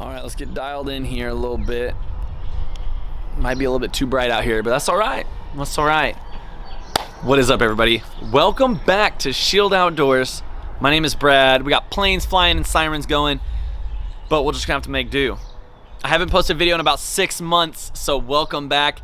All right, let's get dialed in here a little bit. Might be a little bit too bright out here, but that's all right. That's all right. What is up, everybody? Welcome back to Shield Outdoors. My name is Brad. We got planes flying and sirens going, but we're just gonna have to make do. I haven't posted a video in about 6 months, so welcome back.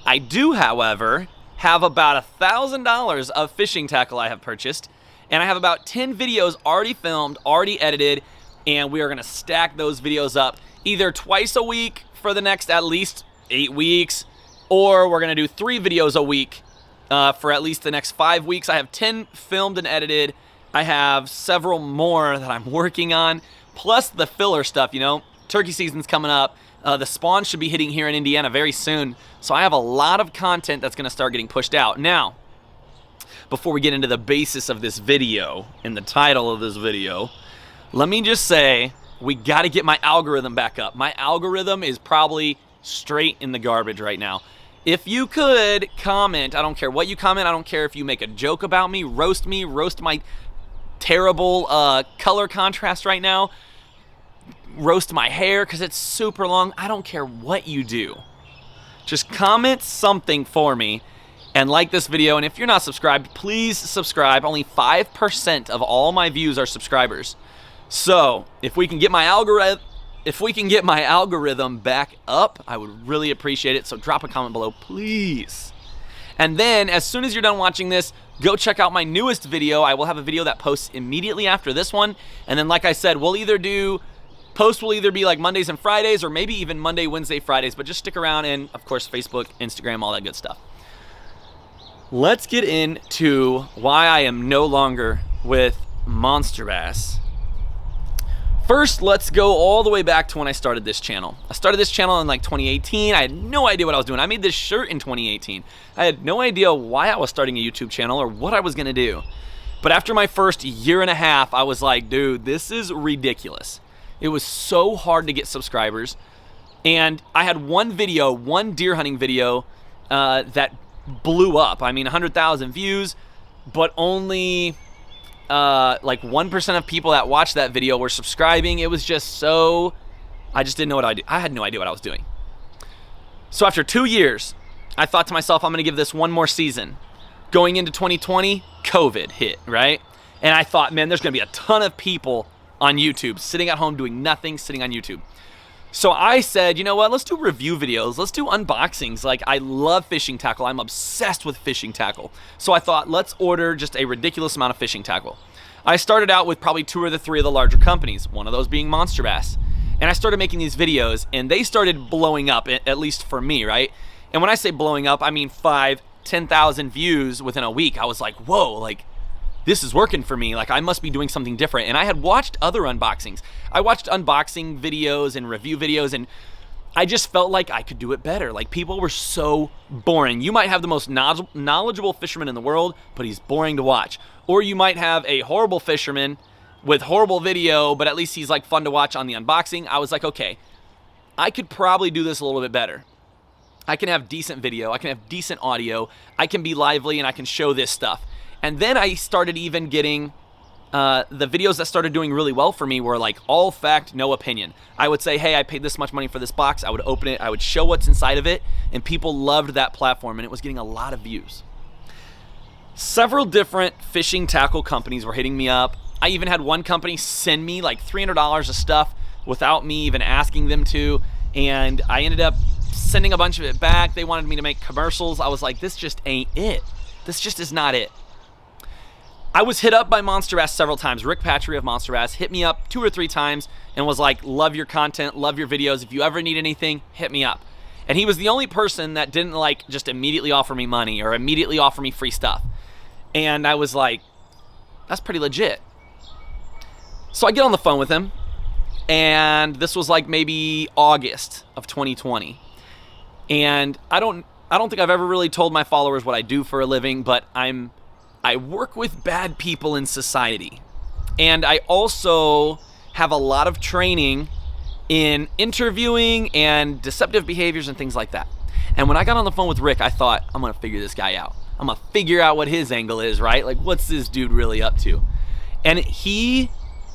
I do, however, have about $1,000 of fishing tackle I have purchased, and I have about 10 videos already filmed, already edited, and we are gonna stack those videos up either twice a week for the next at least 8 weeks, or we're gonna do 3 videos a week for at least the next 5 weeks. I have 10 filmed and edited. I have several more that I'm working on, plus the filler stuff, you know. Turkey season's coming up. The spawn should be hitting here in Indiana very soon, so I have a lot of content that's gonna start getting pushed out. Now, before we get into the basis of this video and the title of this video, let me just say, we gotta get my algorithm back up. My algorithm is probably straight in the garbage right now. If you could comment, I don't care what you comment, I don't care if you make a joke about me, roast my terrible color contrast right now, roast my hair because it's super long, I don't care what you do. Just comment something for me and like this video, and if you're not subscribed, please subscribe. Only 5% of all my views are subscribers. So, if we can get my algorithm back up, I would really appreciate it. So drop a comment below, please. And then, as soon as you're done watching this, go check out my newest video. I will have a video that posts immediately after this one. And then, like I said, posts will either be like Mondays and Fridays, or maybe even Monday, Wednesday, Fridays. But just stick around, and of course, Facebook, Instagram, all that good stuff. Let's get into why I am no longer with Monsterbass. First, let's go all the way back to when I started this channel. I started this channel in like 2018. I had no idea what I was doing. I made this shirt in 2018. I had no idea why I was starting a YouTube channel or what I was gonna do. But after my first year and a half, I was like, dude, this is ridiculous. It was so hard to get subscribers. And I had one deer hunting video that blew up. I mean, 100,000 views, but only like 1% of people that watched that video were subscribing. It was just so, I just didn't know what I did. I had no idea what I was doing. So after 2 years, I thought to myself, I'm gonna give this one more season. Going into 2020, COVID hit, right? And I thought, man, there's gonna be a ton of people on YouTube, sitting at home doing nothing, sitting on YouTube. So I said, you know what, let's do review videos, let's do unboxings. Like, I love fishing tackle, I'm obsessed with fishing tackle. So I thought, let's order just a ridiculous amount of fishing tackle. I started out with probably 2 or 3 of the larger companies, one of those being Monsterbass. And I started making these videos, and they started blowing up, at least for me, right? And when I say blowing up, I mean 5,000, 10,000 views within a week. I was like, whoa, like, this is working for me. Like, I must be doing something different. And I had watched other unboxings. I watched unboxing videos and review videos, and I just felt like I could do it better. Like, people were so boring. You might have the most knowledgeable fisherman in the world, but he's boring to watch. Or you might have a horrible fisherman with horrible video, but at least he's like fun to watch on the unboxing. I was like, okay, I could probably do this a little bit better. I can have decent video, I can have decent audio, I can be lively, and I can show this stuff. And then I started even getting, the videos that started doing really well for me were like all fact, no opinion. I would say, hey, I paid this much money for this box. I would open it, I would show what's inside of it, and people loved that platform, and it was getting a lot of views. Several different fishing tackle companies were hitting me up. I even had one company send me like $300 of stuff without me even asking them to, and I ended up sending a bunch of it back. They wanted me to make commercials. I was like, this just ain't it. This just is not it. I was hit up by Monsterbass several times. Rick Patry of Monsterbass hit me up 2 or 3 times and was like, love your content, love your videos. If you ever need anything, hit me up. And he was the only person that didn't like just immediately offer me money or immediately offer me free stuff. And I was like, that's pretty legit. So I get on the phone with him, and this was like maybe August of 2020. And I don't think I've ever really told my followers what I do for a living, but I work with bad people in society. And I also have a lot of training in interviewing and deceptive behaviors and things like that. And when I got on the phone with Rick, I thought, I'm gonna figure this guy out. I'm gonna figure out what his angle is, right? Like, what's this dude really up to? And he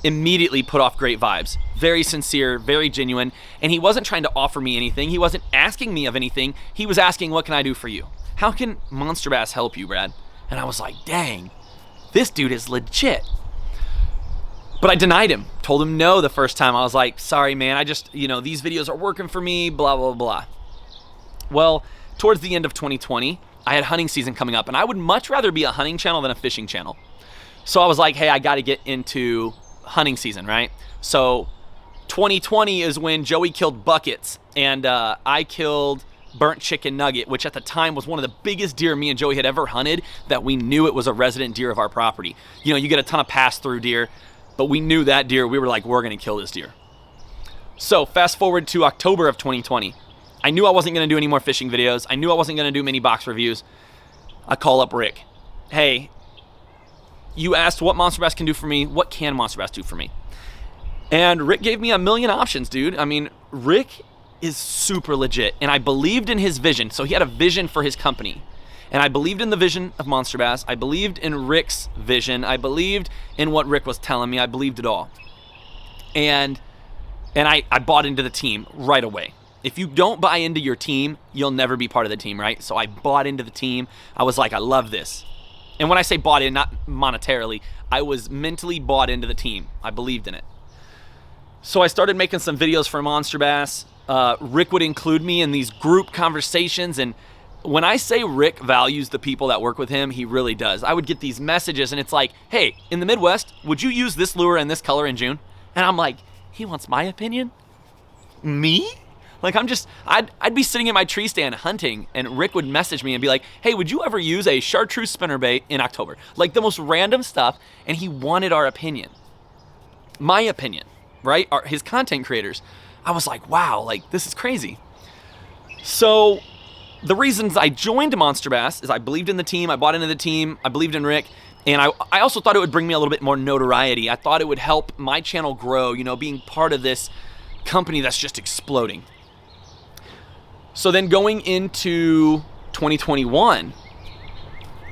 immediately put off great vibes. Very sincere, very genuine, and he wasn't trying to offer me anything. He wasn't asking me of anything. He was asking, what can I do for you? How can Monster Bass help you, Brad? And I was like, dang, this dude is legit. But I denied him, told him no the first time. I was like, sorry, man, I just, these videos are working for me, blah, blah, blah. Well, towards the end of 2020, I had hunting season coming up, and I would much rather be a hunting channel than a fishing channel. So I was like, hey, I got to get into hunting season, right? So 2020 is when Joey killed buckets, and I killed burnt chicken nugget, which at the time was one of the biggest deer me and Joey had ever hunted, that we knew it was a resident deer of our property. You get a ton of pass-through deer, but we knew that deer. We were like, we're going to kill this deer. So fast forward to October of 2020. I knew I wasn't going to do any more fishing videos. I knew I wasn't going to do many box reviews. I call up Rick. Hey, you asked what Monster Bass can do for me. What can Monster Bass do for me? And Rick gave me a million options, dude. I mean, Rick is super legit, and I believed in his vision. So he had a vision for his company, and I believed in the vision of Monster Bass. I believed in Rick's vision. I believed in what Rick was telling me. I believed it all. And I bought into the team right away. If you don't buy into your team, you'll never be part of the team, right? So I bought into the team. I was like, I love this. And when I say bought in, not monetarily, I was mentally bought into the team. I believed in it. So I started making some videos for Monster Bass. Rick would include me in these group conversations, and when I say Rick values the people that work with him, he really does. I would get these messages, and it's like, hey, in the Midwest, would you use this lure and this color in June? And I'm like, he wants my opinion? Me? Like, I'd be sitting in my tree stand hunting, and Rick would message me and be like, hey, would you ever use a chartreuse spinnerbait in October? Like, the most random stuff, and he wanted our opinion. My opinion, right? His content creators. I was like, wow, like, this is crazy. So the reasons I joined Monster Bass is I believed in the team, I bought into the team, I believed in Rick, and I also thought it would bring me a little bit more notoriety. I thought it would help my channel grow, being part of this company that's just exploding. So then going into 2021,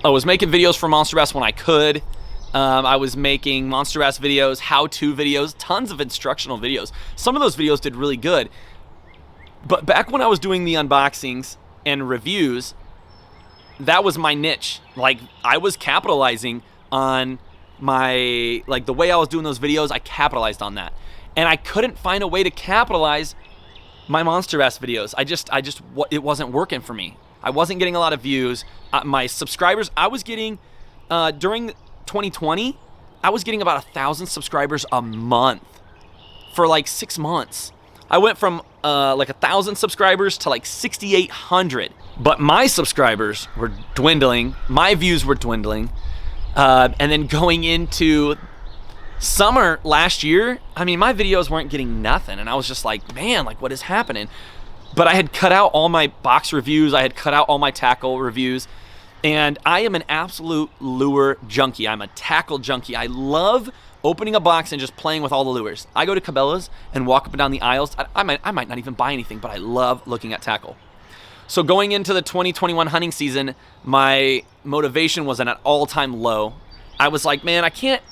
I was making videos for Monster Bass when I could. I was making Monster Bass videos, how-to videos, tons of instructional videos. Some of those videos did really good. But back when I was doing the unboxings and reviews, that was my niche. Like, I was capitalizing on the way I was doing those videos, I capitalized on that. And I couldn't find a way to capitalize my Monster Bass videos. It wasn't working for me. I wasn't getting a lot of views. My subscribers, I was getting, during 2020, I was getting about 1,000 subscribers a month for like 6 months. I went from like 1,000 subscribers to like 6,800. But my subscribers were dwindling. My views were dwindling. And then going into summer last year, I mean, my videos weren't getting nothing. And I was just like, man, like, what is happening? But I had cut out all my box reviews. I had cut out all my tackle reviews. And I am an absolute lure junkie. I'm a tackle junkie. I love opening a box and just playing with all the lures. I go to Cabela's and walk up and down the aisles. I might not even buy anything, but I love looking at tackle. So going into the 2021 hunting season, my motivation was at an all-time low. I was like, man, I can't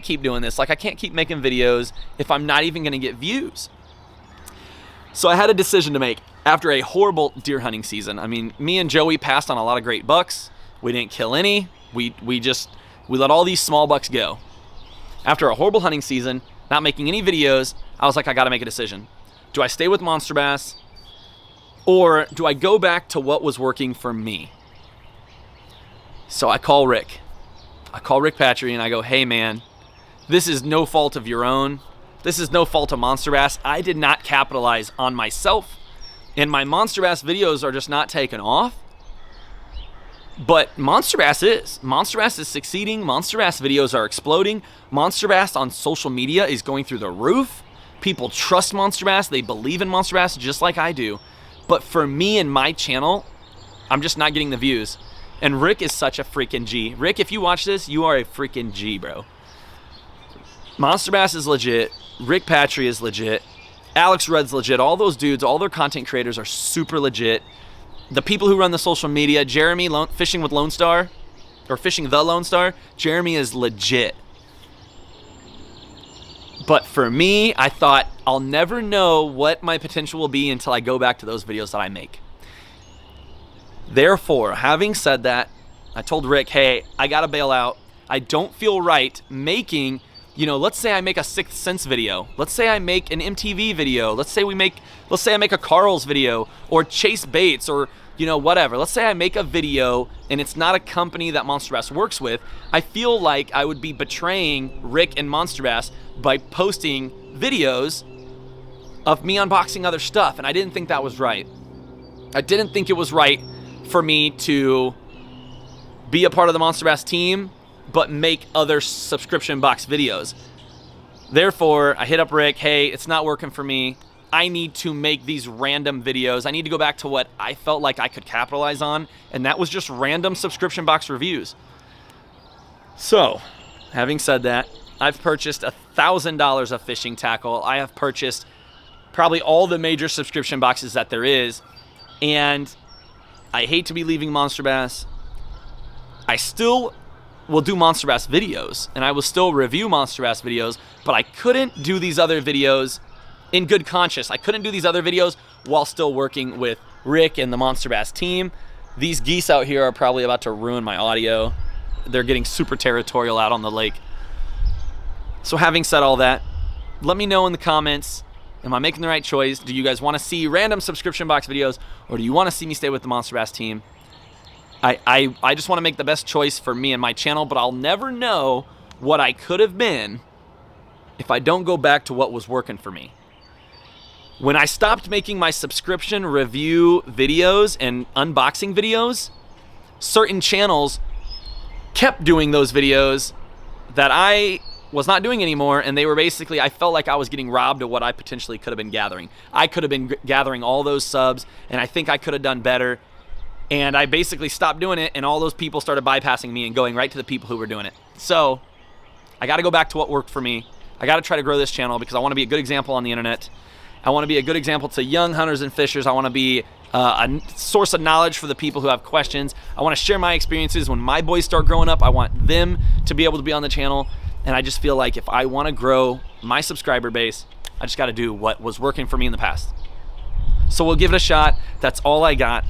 keep doing this. Like, I can't keep making videos if I'm not even gonna get views. So I had a decision to make after a horrible deer hunting season. I mean, me and Joey passed on a lot of great bucks. We didn't kill any. We let all these small bucks go. After a horrible hunting season, not making any videos, I was like, I gotta make a decision. Do I stay with Monster Bass, or do I go back to what was working for me? So I call Rick. I call Rick Patry and I go, hey man, this is no fault of your own. This is no fault of Monster Bass. I did not capitalize on myself, and my Monster Bass videos are just not taking off. But Monster Bass is. Monster Bass is succeeding. Monster Bass videos are exploding. Monster Bass on social media is going through the roof. People trust Monster Bass. They believe in Monster Bass just like I do. But for me and my channel, I'm just not getting the views. And Rick is such a freaking G. Rick, if you watch this, you are a freaking G, bro. Monster Bass is legit. Rick Patry is legit. Alex Rudd's legit. All those dudes, all their content creators are super legit. The people who run the social media, Jeremy, Fishing with Lone Star, or Fishing the Lone Star, Jeremy is legit. But for me, I thought I'll never know what my potential will be until I go back to those videos that I make. Therefore, having said that, I told Rick, hey, I gotta bail out. I don't feel right making, let's say I make a Sixth Sense video. Let's say I make an MTV video. Let's say I make a Carl's video, or Chase Bates, or whatever. Let's say I make a video and it's not a company that Monsterbass works with. I feel like I would be betraying Rick and Monsterbass by posting videos of me unboxing other stuff, and I didn't think that was right. I didn't think it was right for me to be a part of the Monsterbass team but make other subscription box videos. Therefore, I hit up Rick, hey, it's not working for me. I need to make these random videos. I need to go back to what I felt like I could capitalize on, and that was just random subscription box reviews. So, having said that, I've purchased $1,000 of fishing tackle. I have purchased probably all the major subscription boxes that there is, and I hate to be leaving Monsterbass. I still will do Monsterbass videos, and I will still review Monsterbass videos, but I couldn't do these other videos in good conscience. I couldn't do these other videos while still working with Rick and the Monsterbass team. These geese out here are probably about to ruin my audio. They're getting super territorial out on the lake. So having said all that, let me know in the comments, am I making the right choice? Do you guys want to see random subscription box videos, or do you want to see me stay with the Monsterbass team? I just want to make the best choice for me and my channel, but I'll never know what I could have been if I don't go back to what was working for me. When I stopped making my subscription review videos and unboxing videos, certain channels kept doing those videos that I was not doing anymore, and they were basically, I felt like I was getting robbed of what I potentially could have been gathering. I could have been gathering all those subs, and I think I could have done better. And I basically stopped doing it, and all those people started bypassing me and going right to the people who were doing it. So I got to go back to what worked for me. I got to try to grow this channel because I want to be a good example on the internet. I want to be a good example to young hunters and fishers. I want to be a source of knowledge for the people who have questions. I want to share my experiences. When my boys start growing up, I want them to be able to be on the channel. And I just feel like if I want to grow my subscriber base, I just got to do what was working for me in the past. So we'll give it a shot. That's all I got.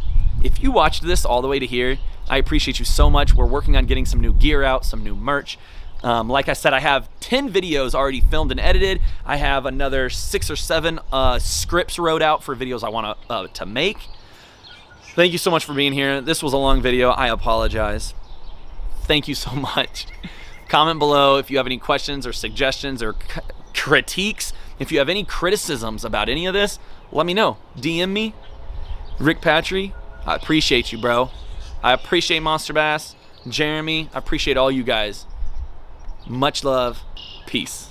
If you watched this all the way to here, I appreciate you so much. We're working on getting some new gear out, some new merch. Like I said, I have 10 videos already filmed and edited. I have another 6 or 7 scripts wrote out for videos I want to make. Thank you so much for being here. This was a long video. I apologize. Thank you so much. Comment below if you have any questions or suggestions or critiques. If you have any criticisms about any of this, let me know. DM me, Rick Patry. I appreciate you, bro. I appreciate Monsterbass, Jeremy. I appreciate all you guys. Much love. Peace.